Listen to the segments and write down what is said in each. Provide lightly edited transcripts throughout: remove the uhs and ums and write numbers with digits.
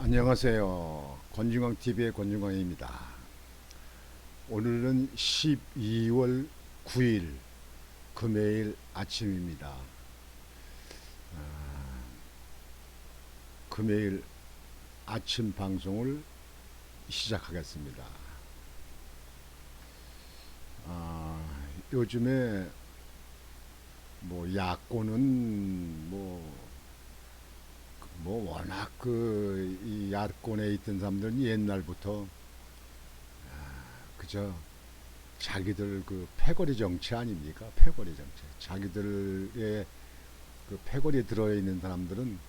안녕하세요. 권중광TV의 권중광입니다. 오늘은 12월 9일 금요일 아침입니다. 금요일 아침 방송을 시작하겠습니다. 요즘에 야권은 워낙 이 야권에 있던 사람들은 옛날부터 그저 자기들 그 패거리 정치 아닙니까? 패거리 정치. 자기들의 그 패거리에 들어있는 사람들은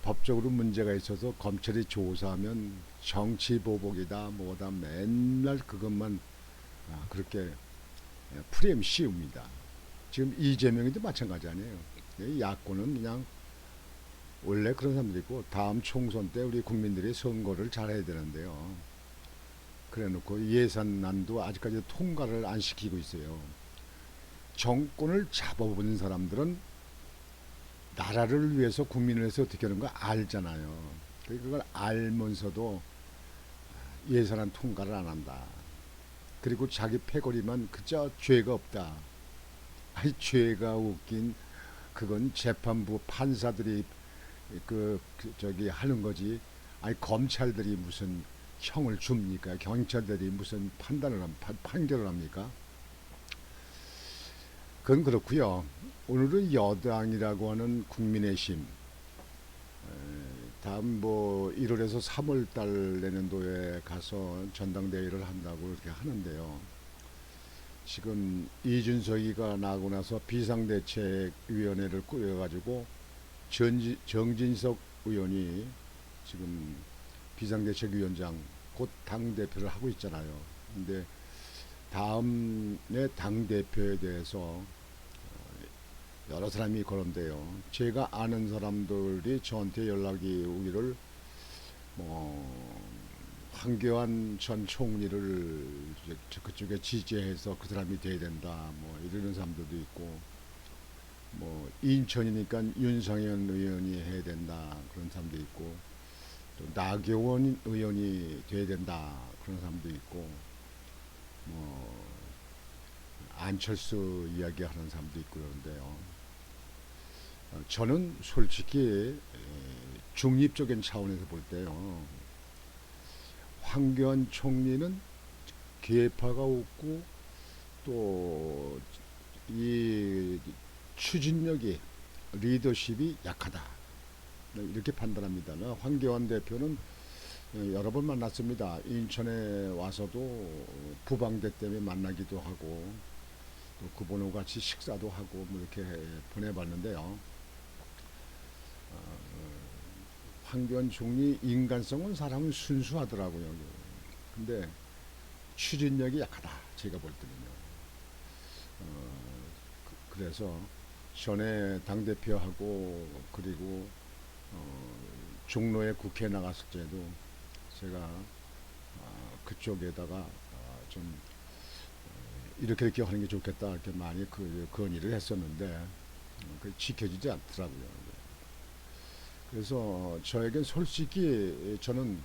법적으로 문제가 있어서 검찰이 조사하면 정치 보복이다 뭐다 맨날 그것만 그렇게 프레임 씌웁니다. 지금 이재명이도 마찬가지 아니에요. 야권은 그냥 원래 그런 사람들이 있고 다음 총선 때 우리 국민들이 선거를 잘해야 되는데요. 그래놓고 예산안도 아직까지 통과를 안 시키고 있어요. 정권을 잡아본 사람들은 나라를 위해서 국민을 위해서 어떻게 하는 거 알잖아요. 그걸 알면서도 예산안 통과를 안 한다. 그리고 자기 패거리만 그저 죄가 없다. 아니 죄가 웃긴 그건 재판부 판사들이 저기 하는 거지. 아니 검찰들이 무슨 형을 줍니까? 경찰들이 무슨 판결을 합니까? 그건 그렇고요. 오늘은 여당이라고 하는 국민의힘 다음 1월에서 3월 달 내년도에 가서 전당대회를 한다고 이렇게 하는데요. 지금 이준석이가 나고 나서 비상대책위원회를 꾸려가지고 정진석 의원이 지금 비상대책위원장 곧 당대표를 하고 있잖아요. 근데 다음에 당대표에 대해서 여러 사람이 그런데요. 제가 아는 사람들이 저한테 연락이 오기를 황교안 전 총리를 그쪽에 지지해서 그 사람이 돼야 된다 이러는 사람들도 있고 인천이니까 윤상현 의원이 해야 된다 그런 사람도 있고 또 나경원 의원이 돼야 된다 그런 사람도 있고 안철수 이야기하는 사람도 있고 그런데요. 저는 솔직히 중립적인 차원에서 볼 때요. 황교안 총리는 계파가 없고 또 이 추진력이 리더십이 약하다 이렇게 판단합니다. 황교안 대표는 여러 번 만났습니다. 인천에 와서도 부방대 때문에 만나기도 하고 또 그분하고 같이 식사도 하고 이렇게 보내봤는데요. 황교안 총리 인간성은 사람은 순수하더라고요. 근데 추진력이 약하다 제가 볼 때는요. 그래서 전에 당대표하고 그리고 종로에 국회에 나갔을 때도 제가 그쪽에다가 좀 이렇게 하는 게 좋겠다 이렇게 많이 건의를 했었는데 지켜지지 않더라고요. 그래서 저에겐 솔직히 저는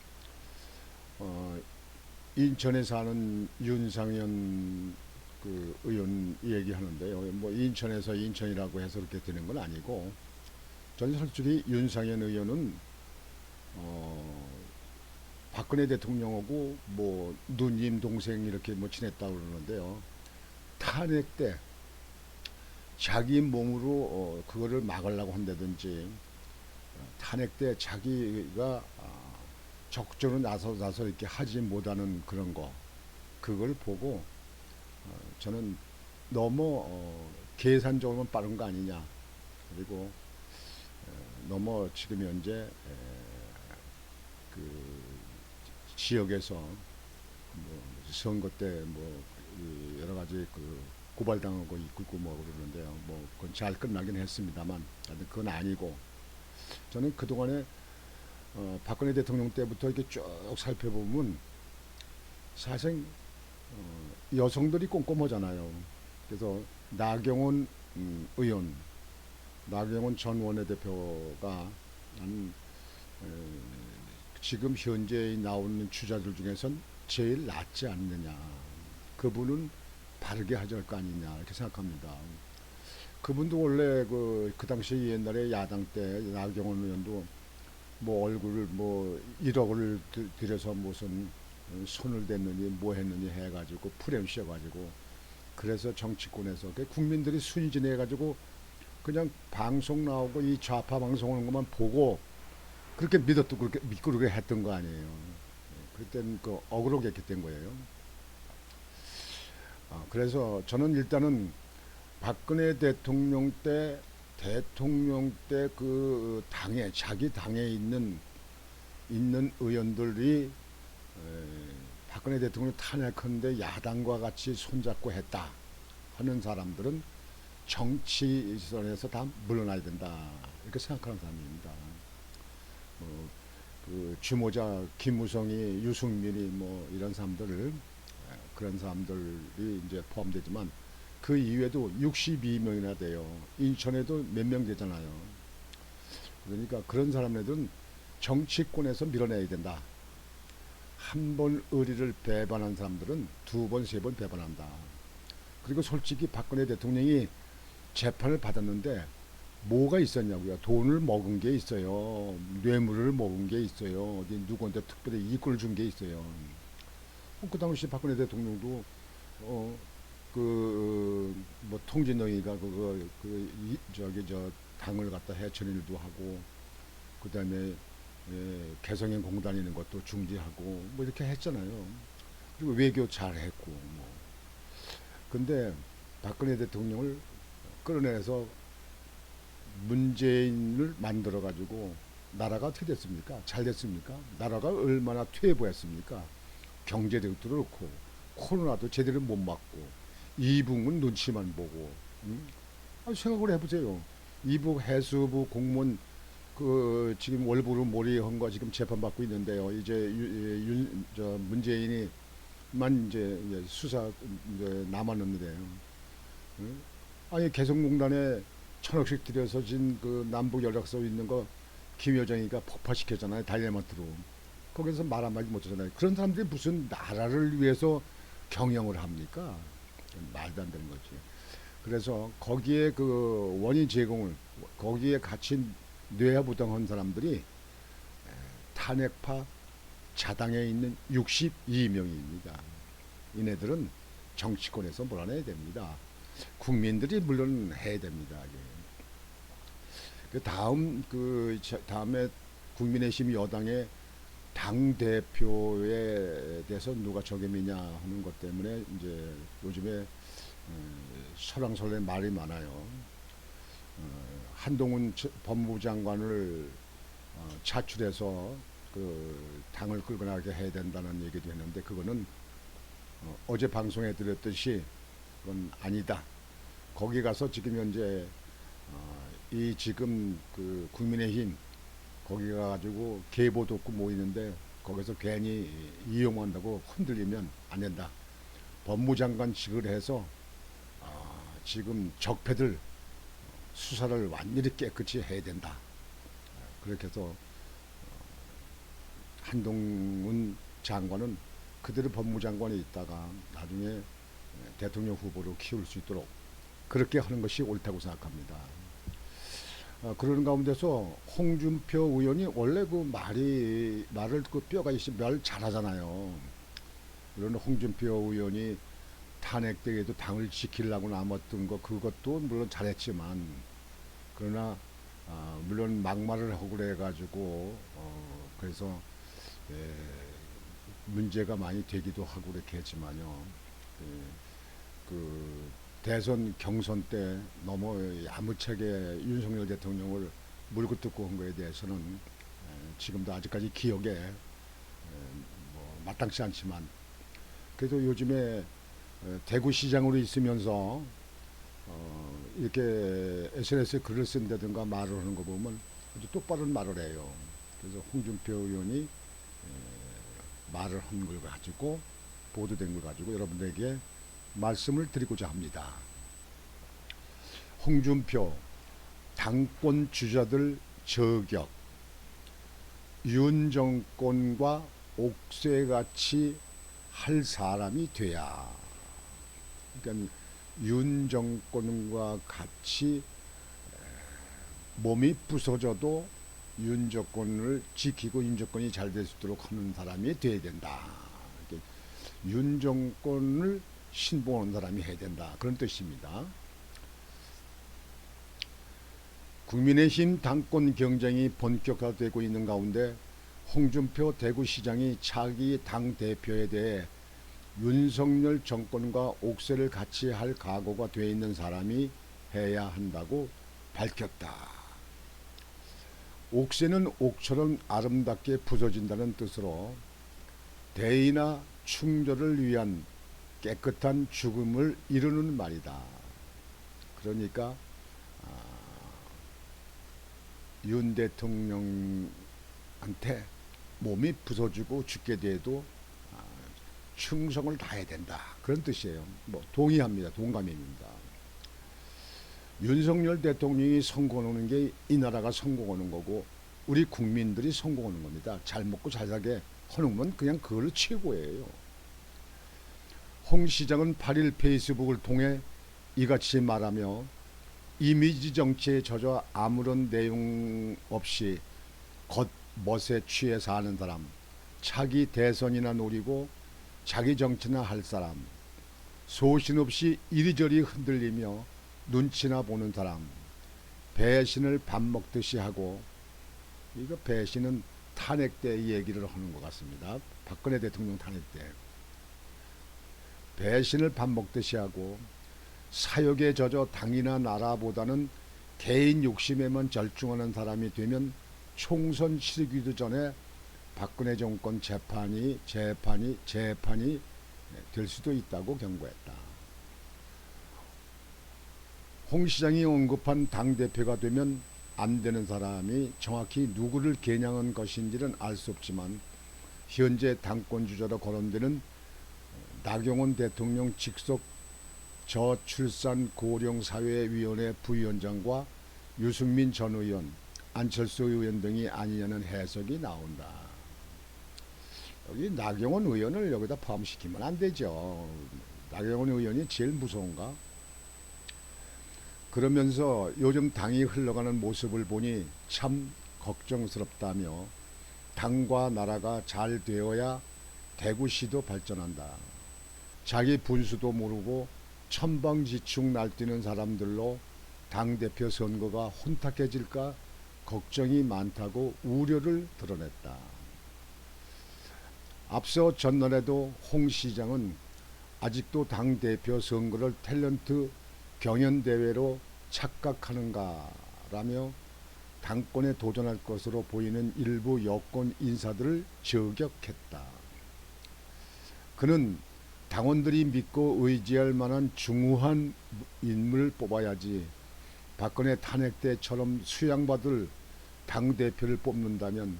인천에 사는 윤상현 그 의원 얘기하는데요. 인천에서 인천이라고 해서 그렇게 되는 건 아니고 저는 솔직히 윤상현 의원은 박근혜 대통령하고 누님 동생 이렇게 친했다고 그러는데요. 탄핵 때 자기 몸으로 그거를 막으려고 한다든지 탄핵 때 자기가 적극적으로 나서 이렇게 하지 못하는 그런 거 그걸 보고 저는 너무 계산적으로만 빠른 거 아니냐 그리고 너무 지금 현재 그 지역에서 선거 때 여러 가지 고발당하고 있고 그러는데요. 그건 잘 끝나긴 했습니다만 그건 아니고 저는 그동안에 박근혜 대통령 때부터 이렇게 쭉 살펴보면 사실 여성들이 꼼꼼하잖아요. 그래서 나경원 의원, 나경원 전 원내대표가 한 지금 현재 나오는 주자들 중에선 제일 낫지 않느냐. 그분은 바르게 하지 할 거 아니냐 이렇게 생각합니다. 그분도 원래 그 당시 옛날에 야당 때 나경원 의원도 뭐 얼굴을 뭐 1억을 들여서 무슨 손을 댔느니 뭐 했느니 해가지고 프레임 씌워가지고 그래서 정치권에서 국민들이 순진해가지고 그냥 방송 나오고 이 좌파 방송 오는 것만 보고 그렇게 믿었고 그렇게 믿고 그렇게 했던 거 아니에요. 그때는 그 억울하게 했기 된 거예요. 그래서 저는 일단은 박근혜 대통령 때 그 당에 자기 당에 있는 의원들이 박근혜 대통령 탄핵하는데 야당과 같이 손잡고 했다 하는 사람들은 정치선에서 다 물러나야 된다 이렇게 생각하는 사람입니다. 그 주모자 김무성이 유승민이 뭐 이런 사람들을 그런 사람들이 이제 포함되지만 그 이외에도 62명이나 돼요. 인천에도 몇 명 되잖아요. 그러니까 그런 사람들은 정치권에서 밀어내야 된다. 한 번 의리를 배반한 사람들은 두 번, 세 번 배반한다. 그리고 솔직히 박근혜 대통령이 재판을 받았는데 뭐가 있었냐고요. 돈을 먹은 게 있어요. 뇌물을 먹은 게 있어요. 어디 누구한테 특별히 이권을 준 게 있어요. 그 당시 박근혜 대통령도 뭐 통진영이가 저기 저 당을 갖다 해치는 일도 하고 그다음에 개성형 공단 있는 것도 중지하고 뭐 이렇게 했잖아요. 그리고 외교 잘했고 뭐. 근데 박근혜 대통령을 끌어내서 문재인을 만들어 가지고 나라가 어떻게 됐습니까? 잘 됐습니까? 나라가 얼마나 퇴보했습니까? 경제력도 그렇고 코로나도 제대로 못 막고 이북은 눈치만 보고 생각을 해보세요. 이북 해수부 공무원 그 지금 월부로 몰이한 거 지금 재판받고 있는데요. 이제 문재인이만 이제 수사 이제 남았는데요. 아니 개성공단에 1,000억씩 들여서 진 그 남북 연락서 있는 거 김여정이가 폭파시켰잖아요. 다이아몬드로. 거기서 말 한마디 못하잖아요. 그런 사람들이 무슨 나라를 위해서 경영을 합니까? 말도 안 되는 거지. 그래서 거기에 그 원인 제공을 거기에 같이 뇌하부당한 사람들이 탄핵파 자당에 있는 62명입니다. 이네들은 정치권에서 몰아내야 됩니다. 국민들이 물론 해야 됩니다. 다음에 국민의힘 여당의 당 대표에 대해서 누가 적임이냐 하는 것 때문에 이제 요즘에 설왕설래 말이 많아요. 한동훈 법무부 장관을 차출해서 그 당을 끌고 나가게 해야 된다는 얘기도 했는데 그거는 어제 방송에 드렸듯이 그건 아니다. 거기 가서 지금 현재 이 지금 그 국민의힘 거기 가가지고 계보도 없고 모이는데 거기서 괜히 이용한다고 흔들리면 안 된다. 법무장관직을 해서 지금 적폐들 수사를 완전히 깨끗이 해야 된다. 그렇게 해서 한동훈 장관은 그대로 법무장관에 있다가 나중에 대통령 후보로 키울 수 있도록 그렇게 하는 것이 옳다고 생각합니다. 그러는 가운데서 홍준표 의원이 원래 그 말을 그 뼈가 있으면 말 잘하잖아요. 그런 홍준표 의원이 탄핵 때에도 당을 지키려고 남았던 거 그것도 물론 잘했지만 그러나 물론 막말을 하고 그래가지고 그래서 문제가 많이 되기도 하고 그렇게 했지만요. 그 대선 경선 때 너무 야무차게 윤석열 대통령을 물고 뜯고 한 거에 대해서는 지금도 아직까지 기억에 뭐 마땅치 않지만 그래도 요즘에 대구시장으로 있으면서 이렇게 SNS에 글을 쓴다든가 말을 하는 거 보면 아주 똑바른 말을 해요. 그래서 홍준표 의원이 말을 한 걸 가지고 보도된 걸 가지고 여러분들에게 말씀을 드리고자 합니다. 홍준표 당권 주자들 저격 윤 정권과 옥새같이 할 사람이 돼야, 그러니까 윤 정권과 같이 몸이 부서져도 윤 정권을 지키고 윤 정권이 잘 될 수 있도록 하는 사람이 돼야 된다. 윤 정권을 신봉하는 사람이 해야 된다, 그런 뜻입니다. 국민의힘 당권 경쟁이 본격화되고 있는 가운데 홍준표 대구시장이 차기 당대표에 대해 윤석열 정권과 옥새를 같이 할 각오가 돼 있는 사람이 해야 한다고 밝혔다. 옥새는 옥처럼 아름답게 부서진다는 뜻으로 대의나 충절을 위한 깨끗한 죽음을 이루는 말이다. 그러니까 윤 대통령한테 몸이 부서지고 죽게 돼도 충성을 다해야 된다, 그런 뜻이에요. 뭐 동의합니다. 동감입니다. 윤석열 대통령이 성공하는 게 이 나라가 성공하는 거고 우리 국민들이 성공하는 겁니다. 잘 먹고 잘 살게 하는 건 그냥 그걸 최고예요. 홍 시장은 8일 페이스북을 통해 이같이 말하며 이미지 정치에 젖어 아무런 내용 없이 겉멋에 취해 사는 사람, 차기 대선이나 노리고 자기 정치나 할 사람, 소신 없이 이리저리 흔들리며 눈치나 보는 사람, 배신을 밥 먹듯이 하고, 이거 배신은 탄핵 때 얘기를 하는 것 같습니다. 박근혜 대통령 탄핵 때 배신을 밥 먹듯이 하고 사욕에 젖어 당이나 나라보다는 개인 욕심에만 절중하는 사람이 되면 총선 치르기도 전에 박근혜 정권 재판이 될 수도 있다고 경고했다. 홍 시장이 언급한 당대표가 되면 안 되는 사람이 정확히 누구를 겨냥한 것인지는 알 수 없지만 현재 당권주자로 거론되는 나경원 대통령 직속 저출산고령사회위원회 부위원장과 유승민 전 의원, 안철수 의원 등이 아니냐는 해석이 나온다. 여기 나경원 의원을 여기다 포함시키면 안 되죠. 나경원 의원이 제일 무서운가? 그러면서 요즘 당이 흘러가는 모습을 보니 참 걱정스럽다며 당과 나라가 잘 되어야 대구시도 발전한다. 자기 분수도 모르고 천방지축 날뛰는 사람들로 당대표 선거가 혼탁해질까 걱정이 많다고 우려를 드러냈다. 앞서 전날에도 홍 시장은 아직도 당대표 선거를 탤런트 경연대회로 착각하는가라며 당권에 도전할 것으로 보이는 일부 여권 인사들을 저격했다. 그는 당원들이 믿고 의지할 만한 중후한 인물을 뽑아야지 박근혜 탄핵 때처럼 수양받을 당대표를 뽑는다면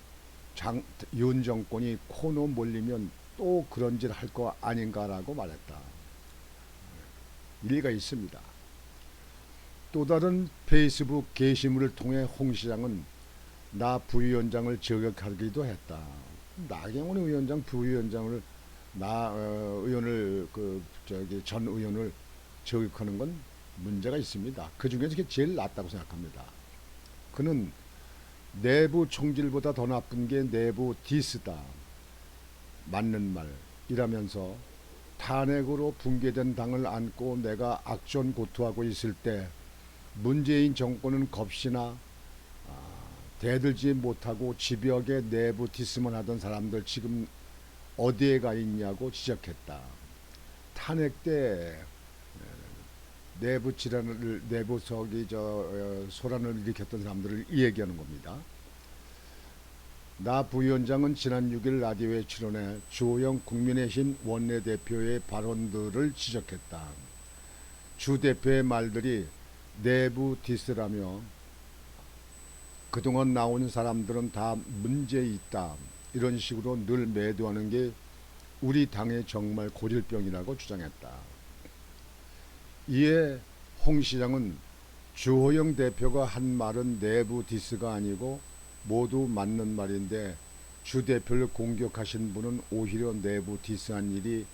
윤 정권이 코너 몰리면 또 그런 짓 할 거 아닌가라고 말했다. 일리가 있습니다. 또 다른 페이스북 게시물을 통해 홍 시장은 나 부위원장을 저격하기도 했다. 나경원 위원장 부위원장을 의원을 전 의원을 저격하는 건 문제가 있습니다. 그 중에서 제일 낫다고 생각합니다. 그는 내부 총질보다 더 나쁜 게 내부 디스다. 맞는 말이라면서 탄핵으로 붕괴된 당을 안고 내가 악전고투하고 있을 때 문재인 정권은 겁시나 대들지 못하고 집요하게 내부 디스만 하던 사람들 지금 어디에 가 있냐고 지적했다. 탄핵 때 내부 질환을 소란을 일으켰던 사람들을 얘기하는 겁니다. 나 부위원장은 지난 6일 라디오에 출연해 주호영 국민의힘 원내대표의 발언들을 지적했다. 주 대표의 말들이 내부 디스라며 그동안 나온 사람들은 다 문제 있다, 이런 식으로 늘 매도하는 게 우리 당의 정말 고질병이라고 주장했다. 이에 홍 시장은 주호영 대표가 한 말은 내부 디스가 아니고 모두 맞는 말인데 주 대표를 공격하신 분은 오히려 내부 디스한 일이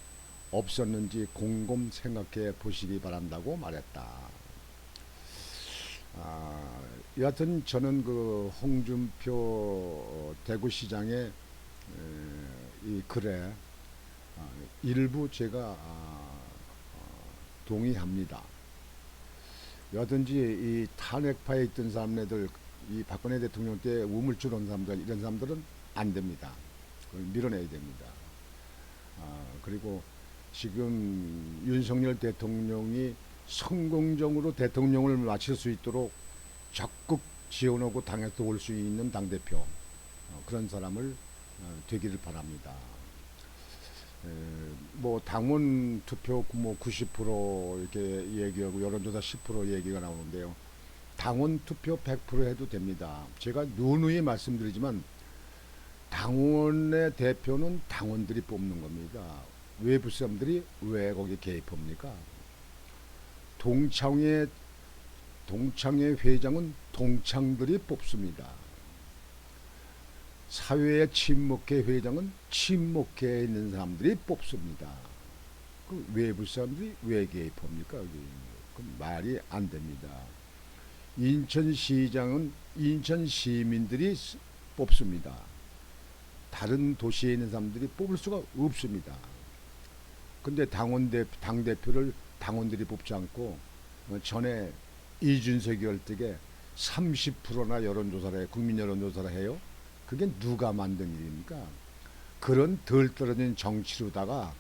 없었는지 곰곰 생각해 보시기 바란다고 말했다. 여하튼 저는 그 홍준표 대구시장의 이 글에 일부 제가 동의합니다. 여하튼지 이 탄핵파에 있던 사람들, 이 박근혜 대통령 때 우물쭈 온 사람들, 이런 사람들은 안 됩니다. 그걸 밀어내야 됩니다. 그리고 지금 윤석열 대통령이 성공적으로 대통령을 마칠 수 있도록 적극 지원하고 당에서 올 수 있는 당대표, 그런 사람을 되기를 바랍니다. 뭐 당원 투표 뭐 90% 이렇게 얘기하고 여론조사 10% 얘기가 나오는데요. 당원 투표 100% 해도 됩니다. 제가 누누이 말씀드리지만 당원의 대표는 당원들이 뽑는 겁니다. 외부 사람들이 왜 거기 개입합니까? 동창회 회장은 동창들이 뽑습니다. 사회의 친목회 회장은 친목회에 있는 사람들이 뽑습니다. 그 외부 사람들이 왜 개입합니까? 그 말이 안 됩니다. 인천시장은 인천 시민들이 뽑습니다. 다른 도시에 있는 사람들이 뽑을 수가 없습니다. 근데 당대표를 당원들이 뽑지 않고 전에 이준석이 할 때에 30%나 여론조사를 해요. 국민 여론조사를 해요. 그게 누가 만든 일입니까? 그런 덜 떨어진 정치로다가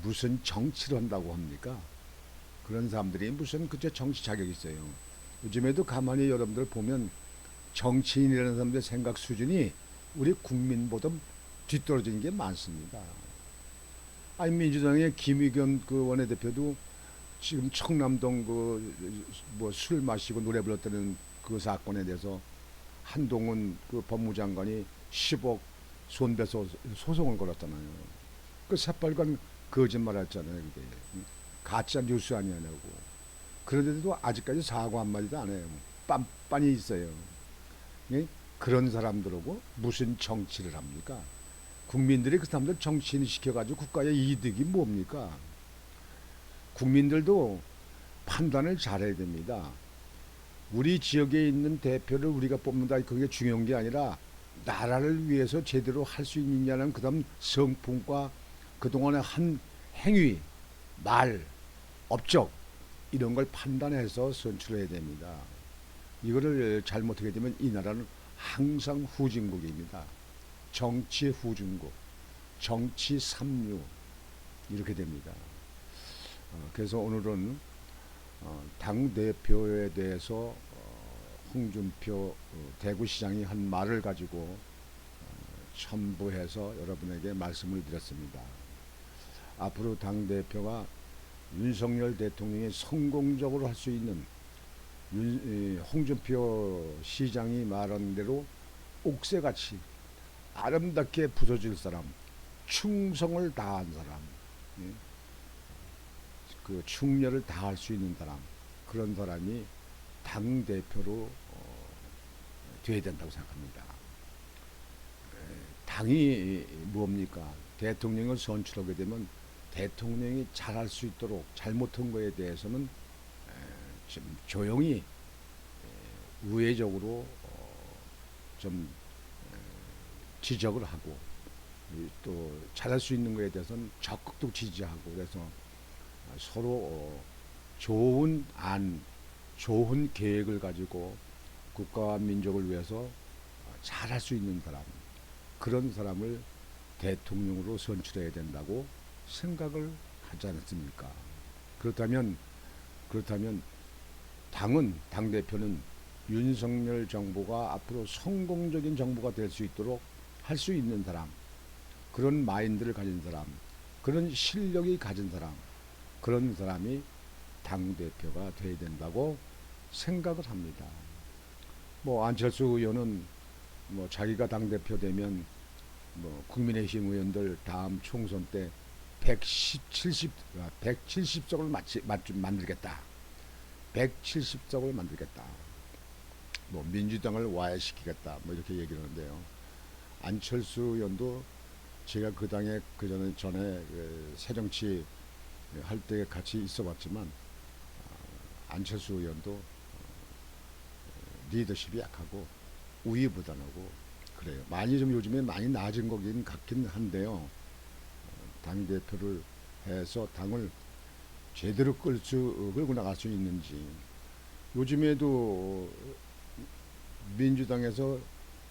무슨 정치를 한다고 합니까? 그런 사람들이 무슨 그저 정치 자격이 있어요. 요즘에도 가만히 여러분들 보면 정치인이라는 사람들의 생각 수준이 우리 국민보다 뒤떨어지는 게 많습니다. 아니 민주당의 김의겸 그 원내대표도 지금 청남동 그 뭐 술 마시고 노래 불렀다는 그 사건에 대해서 한동훈 그 법무장관이 10억 손배소 소송을 걸었잖아요. 그 새빨간 거짓말했잖아요. 그게 가짜 뉴스 아니냐고. 그런데도 아직까지 사과 한마디도 안 해요. 빤빤히 있어요. 예? 그런 사람들하고 무슨 정치를 합니까? 국민들이 그 사람들 정치인 시켜가지고 국가의 이득이 뭡니까? 국민들도 판단을 잘해야 됩니다. 우리 지역에 있는 대표를 우리가 뽑는다, 그게 중요한 게 아니라 나라를 위해서 제대로 할 수 있느냐는 그 다음 성품과 그동안의 한 행위, 말, 업적 이런 걸 판단해서 선출해야 됩니다. 이거를 잘못하게 되면 이 나라는 항상 후진국입니다. 정치 후진국, 정치 삼류 이렇게 됩니다. 그래서 오늘은 당대표에 대해서 홍준표 대구시장이 한 말을 가지고 첨부해서 여러분에게 말씀을 드렸습니다. 앞으로 당대표가 윤석열 대통령이 성공적으로 할 수 있는 홍준표 시장이 말한 대로 옥새같이 아름답게 부서질 사람, 충성을 다한 사람, 그 충렬을 다할 수 있는 사람, 그런 사람이 당대표로 돼야 된다고 생각합니다. 당이 뭡니까? 대통령을 선출하게 되면 대통령이 잘할 수 있도록 잘못한 거에 대해서는 좀 조용히 우회적으로 좀 지적을 하고 또 잘할 수 있는 거에 대해서는 적극도 지지하고 그래서 서로 좋은 안, 좋은 계획을 가지고 국가와 민족을 위해서 잘할 수 있는 사람, 그런 사람을 대통령으로 선출해야 된다고 생각을 하지 않습니까? 그렇다면 당대표는 윤석열 정부가 앞으로 성공적인 정부가 될 수 있도록 할 수 있는 사람, 그런 마인드를 가진 사람, 그런 실력이 가진 사람, 그런 사람이 당대표가 돼야 된다고 생각을 합니다. 뭐 안철수 의원은 뭐 자기가 당대표 되면 뭐 국민의힘 의원들 다음 총선 때 170석을 만들겠다. 170석을 만들겠다. 뭐 민주당을 와해시키겠다. 뭐 이렇게 얘기를 하는데요. 안철수 의원도 제가 그 당에 그 전에 그 새정치 할 때 같이 있어봤지만 안철수 의원도 리더십이 약하고 우유부단하고 그래요. 많이 좀 요즘에 많이 나아진 거긴 같긴 한데요. 당 대표를 해서 당을 제대로 끌고 나갈 수 있는지. 요즘에도 민주당에서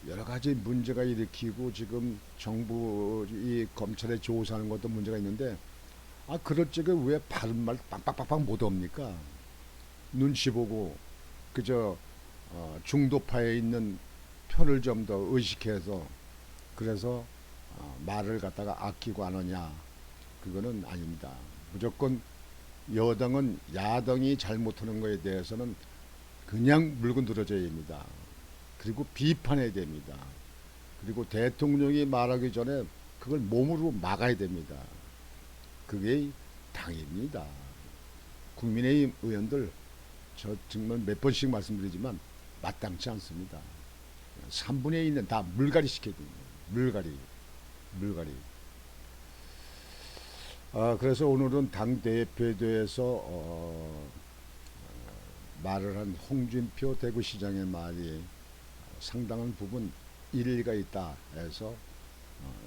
여러 가지 문제가 일으키고 지금 정부 이 검찰에 조사하는 것도 문제가 있는데 그럴 적에 왜 바른 말 빵빵빵빵 못 합니까? 눈치 보고 그저 중도파에 있는 편을 좀 더 의식해서 그래서 말을 갖다가 아끼고 안 하냐, 그거는 아닙니다. 무조건 여당은 야당이 잘못하는 거에 대해서는 그냥 물고 늘어져야 됩니다. 그리고 비판해야 됩니다. 그리고 대통령이 말하기 전에 그걸 몸으로 막아야 됩니다. 그게 당입니다. 국민의힘 의원들 저 정말 몇 번씩 말씀드리지만 마땅치 않습니다. 3분의 1은 다 물갈이 시켜야 됩니다. 물갈이. 그래서 오늘은 당 대표에 대해서 말을 한 홍준표 대구시장의 말이 상당한 부분 일리가 있다 해서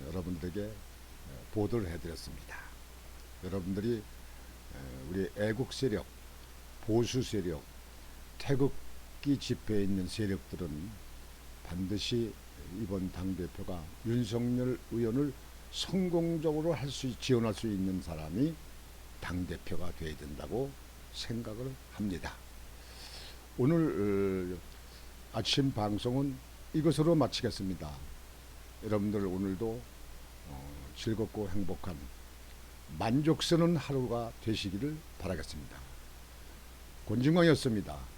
여러분들에게 보도를 해드렸습니다. 여러분들이 우리 애국 세력, 보수 세력, 태극기 집회에 있는 세력들은 반드시 이번 당대표가 윤석열 의원을 성공적으로 지원할 수 있는 사람이 당대표가 되어야 된다고 생각을 합니다. 오늘 아침 방송은 이것으로 마치겠습니다. 여러분들 오늘도 즐겁고 행복한 만족스러운 하루가 되시기를 바라겠습니다. 권진광이었습니다.